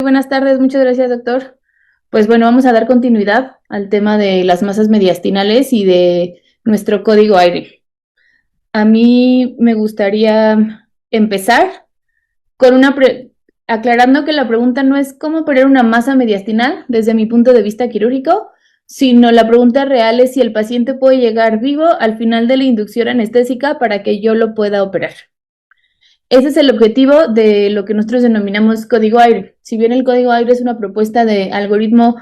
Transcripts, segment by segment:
Buenas tardes, muchas gracias, doctor. Pues bueno, vamos a dar continuidad al tema de las masas mediastinales y de nuestro código aire. A mí me gustaría empezar con aclarando que la pregunta no es cómo operar una masa mediastinal desde mi punto de vista quirúrgico, sino la pregunta real es si el paciente puede llegar vivo al final de la inducción anestésica para que yo lo pueda operar. Ese es el objetivo de lo que nosotros denominamos código aire. Si bien el código aire es una propuesta de algoritmo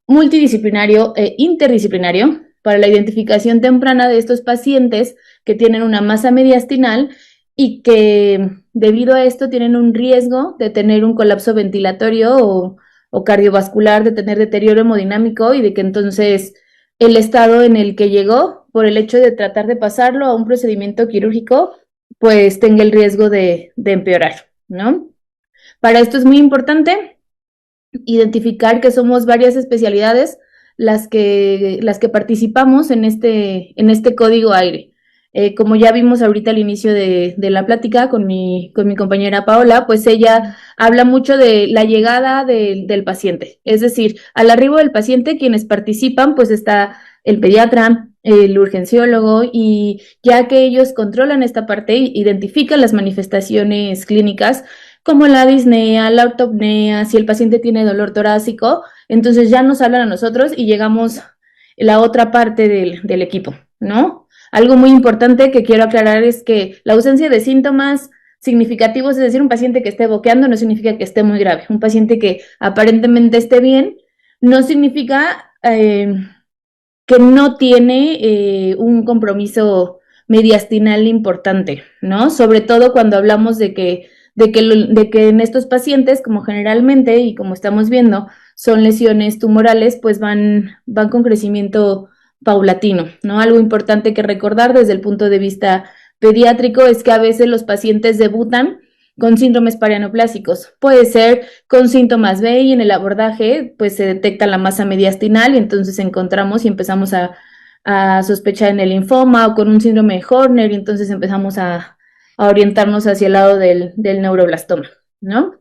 multidisciplinario e interdisciplinario para la identificación temprana de estos pacientes que tienen una masa mediastinal y que debido a esto tienen un riesgo de tener un colapso ventilatorio o cardiovascular, de tener deterioro hemodinámico y de que entonces el estado en el que llegó por el hecho de tratar de pasarlo a un procedimiento quirúrgico pues tenga el riesgo de empeorar, ¿no? Para esto es muy importante identificar que somos varias especialidades las que participamos en este código aire. Como ya vimos ahorita al inicio de la plática con mi compañera Paola, pues ella habla mucho de la llegada del paciente. Es decir, al arribo del paciente, quienes participan, pues está el pediatra, el urgenciólogo, y ya que ellos controlan esta parte, identifican las manifestaciones clínicas, como la disnea, la ortopnea, si el paciente tiene dolor torácico, entonces ya nos hablan a nosotros y llegamos la otra parte del equipo, ¿no? Algo muy importante que quiero aclarar es que la ausencia de síntomas significativos, es decir, un paciente que esté boqueando no significa que esté muy grave. Un paciente que aparentemente esté bien no significa que no tiene un compromiso mediastinal importante, ¿no? Sobre todo cuando hablamos de que en estos pacientes, como generalmente y como estamos viendo, son lesiones tumorales, pues van con crecimiento paulatino, ¿no? Algo importante que recordar desde el punto de vista pediátrico es que a veces los pacientes debutan con síndromes paraneoplásicos. Puede ser con síntomas B y en el abordaje pues se detecta la masa mediastinal y entonces encontramos y empezamos a sospechar en el linfoma o con un síndrome de Horner y entonces empezamos a orientarnos hacia el lado del neuroblastoma, ¿no?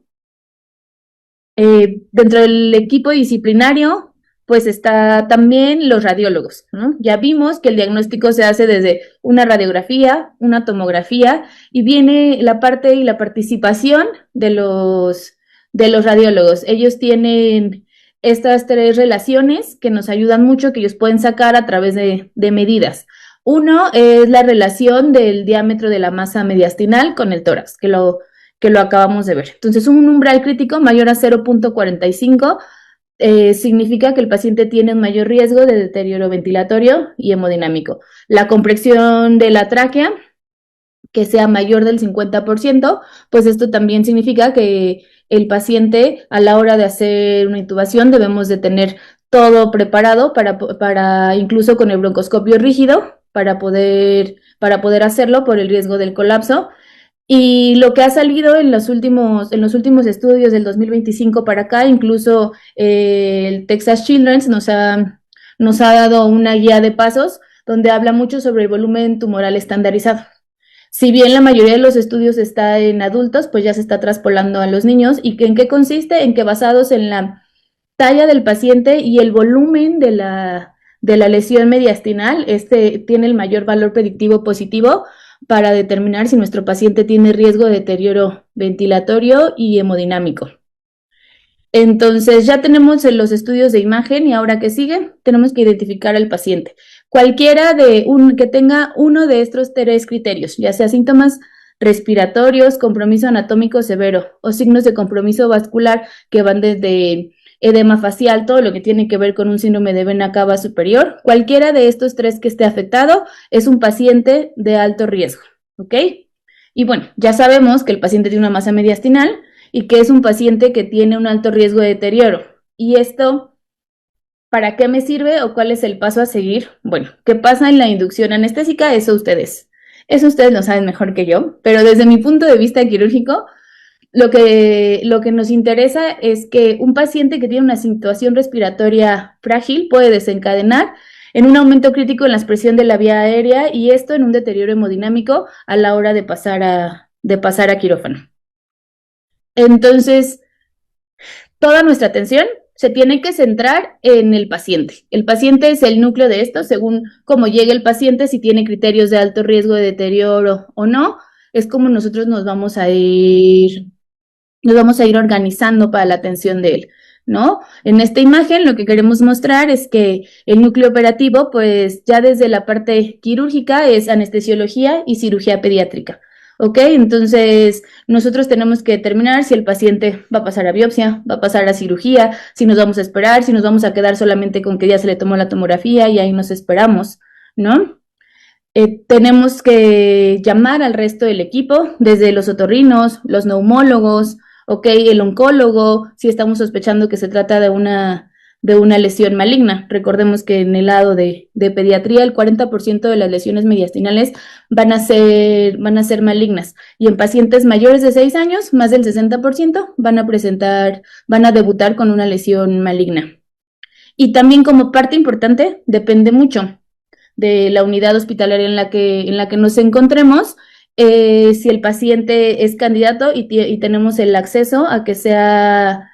Dentro del equipo disciplinario, pues está también los radiólogos, ¿no? Ya vimos que el diagnóstico se hace desde una radiografía, una tomografía, y viene la parte y la participación de los radiólogos. Ellos tienen estas tres relaciones que nos ayudan mucho, que ellos pueden sacar a través de medidas. Uno es la relación del diámetro de la masa mediastinal con el tórax, que lo acabamos de ver. Entonces, un umbral crítico mayor a 0.45 significa que el paciente tiene un mayor riesgo de deterioro ventilatorio y hemodinámico. La compresión de la tráquea, que sea mayor del 50%, pues esto también significa que el paciente, a la hora de hacer una intubación, debemos de tener todo preparado para incluso con el broncoscopio rígido, para poder hacerlo por el riesgo del colapso. Y lo que ha salido en los últimos estudios del 2025 para acá, incluso el Texas Children's nos ha dado una guía de pasos donde habla mucho sobre el volumen tumoral estandarizado. Si bien la mayoría de los estudios está en adultos, pues ya se está traspolando a los niños. ¿Y en qué consiste? En que basados en la talla del paciente y el volumen de la lesión mediastinal, este tiene el mayor valor predictivo positivo para determinar si nuestro paciente tiene riesgo de deterioro ventilatorio y hemodinámico. Entonces ya tenemos los estudios de imagen y ahora que sigue, tenemos que identificar al paciente. Cualquiera que tenga uno de estos tres criterios, ya sea síntomas respiratorios, compromiso anatómico severo o signos de compromiso vascular que van desde edema facial, todo lo que tiene que ver con un síndrome de vena cava superior, cualquiera de estos tres que esté afectado es un paciente de alto riesgo, ¿ok? Y bueno, ya sabemos que el paciente tiene una masa mediastinal y que es un paciente que tiene un alto riesgo de deterioro. ¿Y esto para qué me sirve o cuál es el paso a seguir? Bueno, ¿qué pasa en la inducción anestésica? Eso ustedes lo saben mejor que yo, pero desde mi punto de vista quirúrgico, lo que nos interesa es que un paciente que tiene una situación respiratoria frágil puede desencadenar en un aumento crítico en la expresión de la vía aérea y esto en un deterioro hemodinámico a la hora de pasar a quirófano. Entonces, toda nuestra atención se tiene que centrar en el paciente. El paciente es el núcleo de esto, según cómo llegue el paciente, si tiene criterios de alto riesgo de deterioro o no, es como nosotros nos vamos a ir organizando para la atención de él, ¿no? En esta imagen lo que queremos mostrar es que el núcleo operativo, pues ya desde la parte quirúrgica es anestesiología y cirugía pediátrica. ¿Ok? Entonces, nosotros tenemos que determinar si el paciente va a pasar a biopsia, va a pasar a cirugía, si nos vamos a esperar, si nos vamos a quedar solamente con que ya se le tomó la tomografía y ahí nos esperamos, ¿no? Tenemos que llamar al resto del equipo, desde los otorrinos, los neumólogos, ¿ok? El oncólogo, si estamos sospechando que se trata de una lesión maligna. Recordemos que en el lado de pediatría el 40% de las lesiones mediastinales van a ser malignas y en pacientes mayores de 6 años, más del 60% van a debutar con una lesión maligna. Y también como parte importante, depende mucho de la unidad hospitalaria en la que nos encontremos, si el paciente es candidato y tenemos el acceso a que sea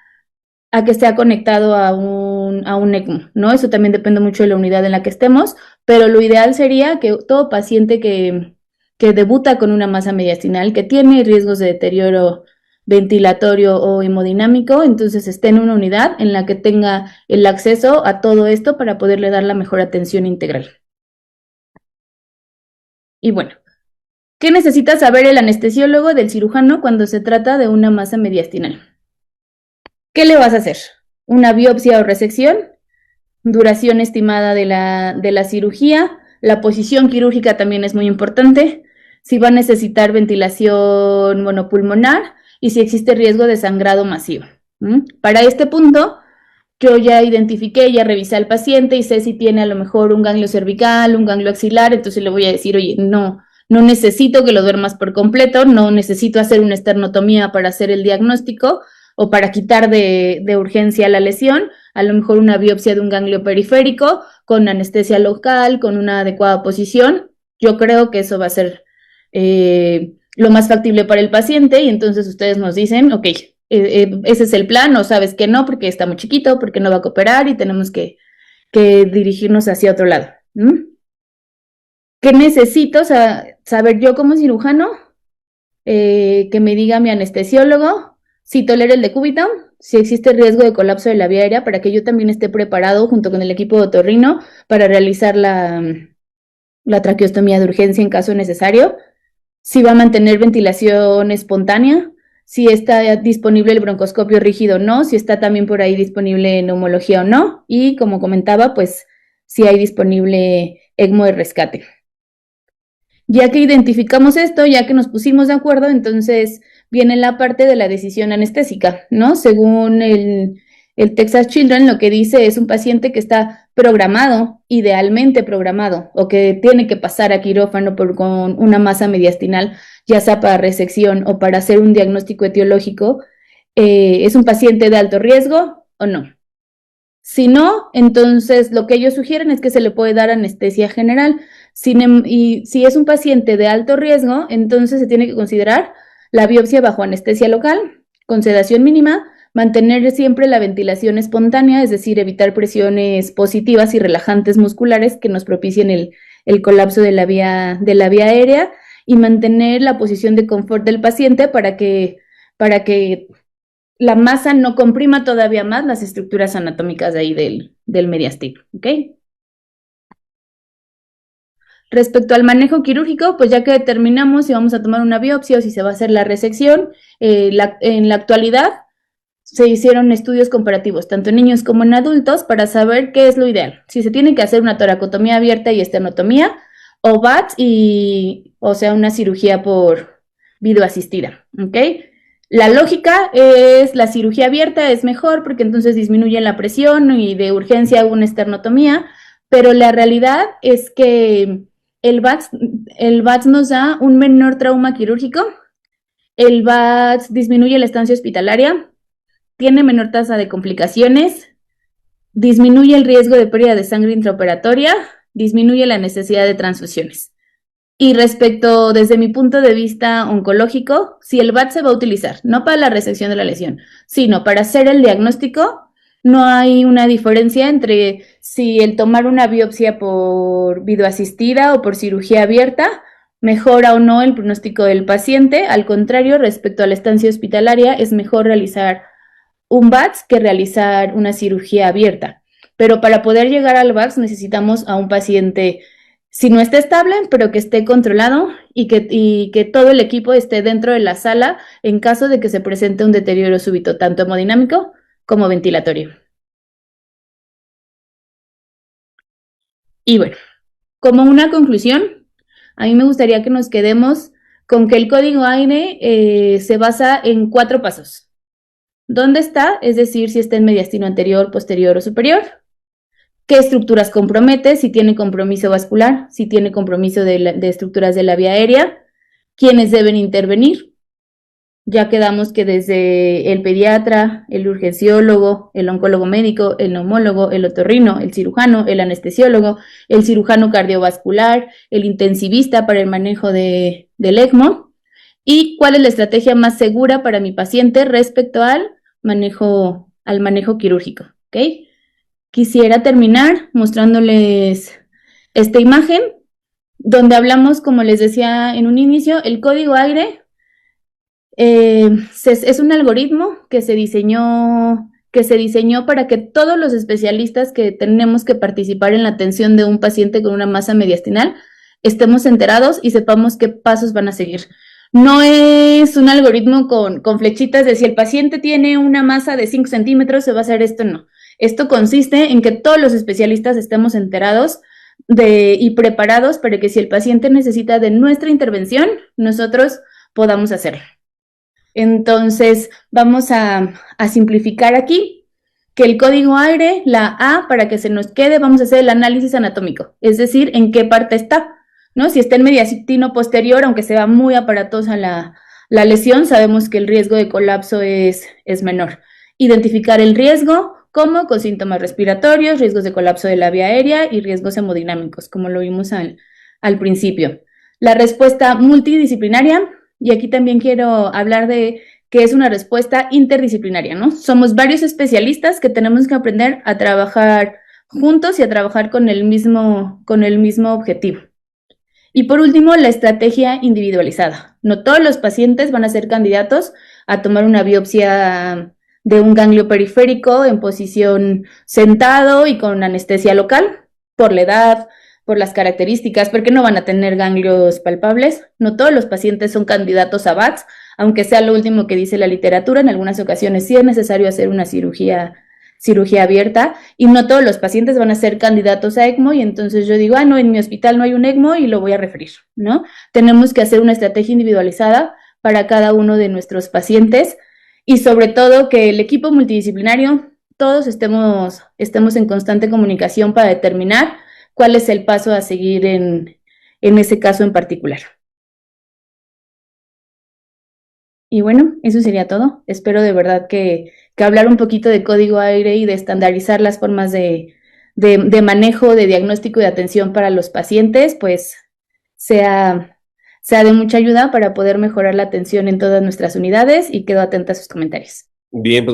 conectado a un ECMO, ¿no? Eso también depende mucho de la unidad en la que estemos, pero lo ideal sería que todo paciente que debuta con una masa mediastinal, que tiene riesgos de deterioro ventilatorio o hemodinámico, entonces esté en una unidad en la que tenga el acceso a todo esto para poderle dar la mejor atención integral. Y bueno, ¿qué necesita saber el anestesiólogo del cirujano cuando se trata de una masa mediastinal? ¿Qué le vas a hacer? ¿Una biopsia o resección? Duración estimada de la cirugía. La posición quirúrgica también es muy importante. Si va a necesitar ventilación monopulmonar y si existe riesgo de sangrado masivo. Para este punto, yo ya identifiqué, ya revisé al paciente y sé si tiene a lo mejor un ganglio cervical, un ganglio axilar, entonces le voy a decir, oye, no necesito que lo duermas por completo, no necesito hacer una esternotomía para hacer el diagnóstico o para quitar de urgencia la lesión, a lo mejor una biopsia de un ganglio periférico con anestesia local, con una adecuada posición. Yo creo que eso va a ser lo más factible para el paciente y entonces ustedes nos dicen, ok, ese es el plan, o sabes que no, porque está muy chiquito, porque no va a cooperar y tenemos que dirigirnos hacia otro lado. ¿Qué necesito saber yo como cirujano? Que me diga mi anestesiólogo si tolera el decúbito, si existe riesgo de colapso de la vía aérea, para que yo también esté preparado junto con el equipo de otorrino para realizar la traqueostomía de urgencia en caso necesario, si va a mantener ventilación espontánea, si está disponible el broncoscopio rígido o no, si está también por ahí disponible neumología o no, y como comentaba, pues si hay disponible ECMO de rescate. Ya que identificamos esto, ya que nos pusimos de acuerdo, entonces viene la parte de la decisión anestésica, ¿no? Según el Texas Children, lo que dice es un paciente que está programado, idealmente programado, o que tiene que pasar a quirófano con una masa mediastinal, ya sea para resección o para hacer un diagnóstico etiológico, ¿es un paciente de alto riesgo o no? Si no, entonces lo que ellos sugieren es que se le puede dar anestesia general. Y si es un paciente de alto riesgo, entonces se tiene que considerar la biopsia bajo anestesia local, con sedación mínima, mantener siempre la ventilación espontánea, es decir, evitar presiones positivas y relajantes musculares que nos propicien el colapso de la vía aérea y mantener la posición de confort del paciente para que la masa no comprima todavía más las estructuras anatómicas de ahí del mediastino, ¿ok? Respecto al manejo quirúrgico, pues ya que determinamos si vamos a tomar una biopsia o si se va a hacer la resección, en la actualidad se hicieron estudios comparativos, tanto en niños como en adultos, para saber qué es lo ideal. Si se tiene que hacer una toracotomía abierta y esternotomía, o VATS, o sea, una cirugía por videoasistida, ¿ok? La lógica es la cirugía abierta es mejor porque entonces disminuye la presión y de urgencia una esternotomía, pero la realidad es que el VATS nos da un menor trauma quirúrgico, el VATS disminuye la estancia hospitalaria, tiene menor tasa de complicaciones, disminuye el riesgo de pérdida de sangre intraoperatoria, disminuye la necesidad de transfusiones. Y respecto, desde mi punto de vista oncológico, si el VAT se va a utilizar, no para la resección de la lesión, sino para hacer el diagnóstico, no hay una diferencia entre si el tomar una biopsia por videoasistida o por cirugía abierta mejora o no el pronóstico del paciente. Al contrario, respecto a la estancia hospitalaria, es mejor realizar un VATS que realizar una cirugía abierta. Pero para poder llegar al VATS necesitamos a un paciente, si no está estable, pero que esté controlado y que todo el equipo esté dentro de la sala en caso de que se presente un deterioro súbito, tanto hemodinámico como ventilatorio. Y bueno, como una conclusión, a mí me gustaría que nos quedemos con que el código AINE se basa en 4 pasos. ¿Dónde está? Es decir, si está en mediastino anterior, posterior o superior. ¿Qué estructuras compromete? Si tiene compromiso vascular, si tiene compromiso de estructuras de la vía aérea. ¿Quiénes deben intervenir? Ya quedamos que desde el pediatra, el urgenciólogo, el oncólogo médico, el neumólogo, el otorrino, el cirujano, el anestesiólogo, el cirujano cardiovascular, el intensivista para el manejo del ECMO. ¿Y cuál es la estrategia más segura para mi paciente respecto al manejo quirúrgico? ¿Okay? Quisiera terminar mostrándoles esta imagen donde hablamos, como les decía en un inicio, el código AIRE es un algoritmo que se diseñó para que todos los especialistas que tenemos que participar en la atención de un paciente con una masa mediastinal estemos enterados y sepamos qué pasos van a seguir. No es un algoritmo con flechitas de si el paciente tiene una masa de 5 centímetros, se va a hacer esto, no. Esto consiste en que todos los especialistas estemos enterados y preparados para que si el paciente necesita de nuestra intervención, nosotros podamos hacerlo. Entonces, vamos a simplificar aquí que el código AIRE, la A, para que se nos quede, vamos a hacer el análisis anatómico, es decir, en qué parte está, ¿no? Si está en mediastino posterior, aunque sea muy aparatosa la lesión, sabemos que el riesgo de colapso es menor. Identificar el riesgo, como con síntomas respiratorios, riesgos de colapso de la vía aérea y riesgos hemodinámicos, como lo vimos al principio. La respuesta multidisciplinaria, y aquí también quiero hablar de que es una respuesta interdisciplinaria, ¿no? Somos varios especialistas que tenemos que aprender a trabajar juntos y a trabajar con el mismo objetivo. Y por último, la estrategia individualizada. No todos los pacientes van a ser candidatos a tomar una biopsia de un ganglio periférico en posición sentado y con anestesia local, por la edad, por las características, porque no van a tener ganglios palpables. No todos los pacientes son candidatos a VATS, aunque sea lo último que dice la literatura. En algunas ocasiones sí es necesario hacer una cirugía abierta y no todos los pacientes van a ser candidatos a ECMO y entonces yo digo, no, en mi hospital no hay un ECMO y lo voy a referir, ¿no? Tenemos que hacer una estrategia individualizada para cada uno de nuestros pacientes y sobre todo que el equipo multidisciplinario, todos estemos en constante comunicación para determinar cuál es el paso a seguir en ese caso en particular. Y bueno, eso sería todo. Espero de verdad que hablar un poquito de código AIRE y de estandarizar las formas de manejo, de diagnóstico y de atención para los pacientes, pues sea de mucha ayuda para poder mejorar la atención en todas nuestras unidades y quedo atenta a sus comentarios. Bien, pues